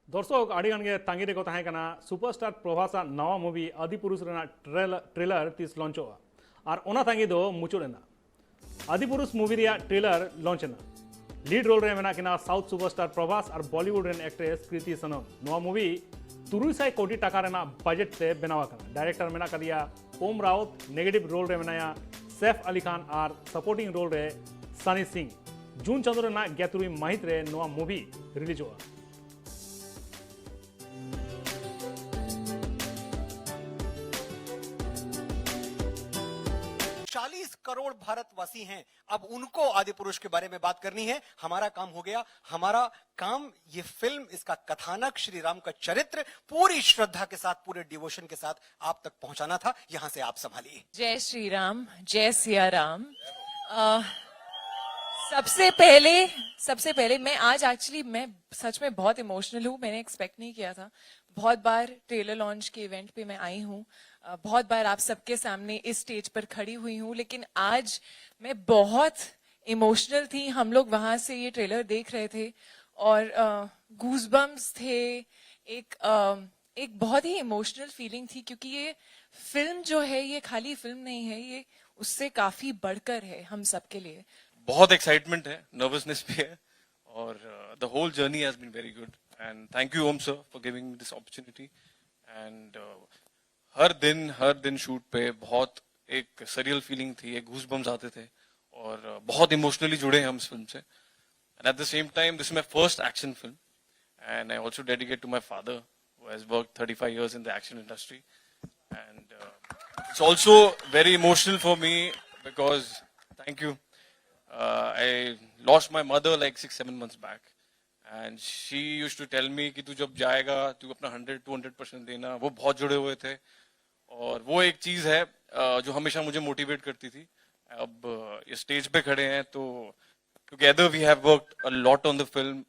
दर्शक आड़ीगान गे तांगी रेको तहां कना सुपरस्टार प्रभासा नवा मूवी आदिपुरुष रेना ट्रेलर तीस लॉन्चोगा और ओना तांगी दो मुचुड़ेना आदिपुरुष मूवी रिया ट्रेलर लॉन्चेना लीड रोल रे मेना किना साउथ सुपरस्टार प्रभास और बॉलीवुड रेन एक्ट्रेस कृति सनम नवा मूवी 300 कोटी टाका रेना बजट ते बनावा कना डायरेक्टर मेना कदिया ओम राउत नेगेटिव रोल रे मेनाया सैफ अली खान और सपोर्टिंग रोल रे सनी सिंह जून चंद्र रेना 11 माहित रे नवा मूवी रिलीज होगा। चालीस करोड़ भारतवासी हैं। अब उनको आदिपुरुष के बारे में बात करनी है। हमारा काम हो गया। हमारा काम ये फिल्म, इसका कथानक, श्री राम का चरित्र पूरी श्रद्धा के साथ, पूरे डिवोशन के साथ आप तक पहुंचाना था। यहां से आप संभालिए। जय श्री राम, जय सिया राम। सबसे पहले मैं आज एक्चुअली मैं सच में बहुत इमोशनल हूँ। मैंने एक्सपेक्ट नहीं किया था। बहुत बार ट्रेलर लॉन्च के इवेंट पे मैं आई हूँ, बहुत बार आप सबके सामने इस स्टेज पर खड़ी हुई हूँ, लेकिन आज मैं बहुत इमोशनल थी। हम लोग वहां से ये ट्रेलर देख रहे थे और गूज़बम्स थे। एक बहुत ही इमोशनल फीलिंग थी, क्योंकि ये फिल्म जो है ये खाली फिल्म नहीं है, ये उससे काफी बढ़कर है हम सबके लिए। बहुत एक्साइटमेंट है, नर्वसनेस भी है और the whole journey has been very good and thank you Om sir for giving this opportunity. And हर दिन शूट पे बहुत एक सरियल फीलिंग थी, एक गूज़बम्स आते थे और बहुत इमोशनली जुड़े हैं हम इस फिल्म से। And at the same time this is my first action film and I also dedicate to my father who has worked 35 years in the action industry and it's also very emotional for me because thank you. I lost my mother like 6-7 months back and she used to tell me कि तू जब जाएगा तू अपना 100-200% देना। वो बहुत जुड़े हुए थे और वो एक चीज है जो हमेशा मुझे मोटिवेट करती थी। अब ये स्टेज पे खड़े हैं तो together we have worked a lot on the film.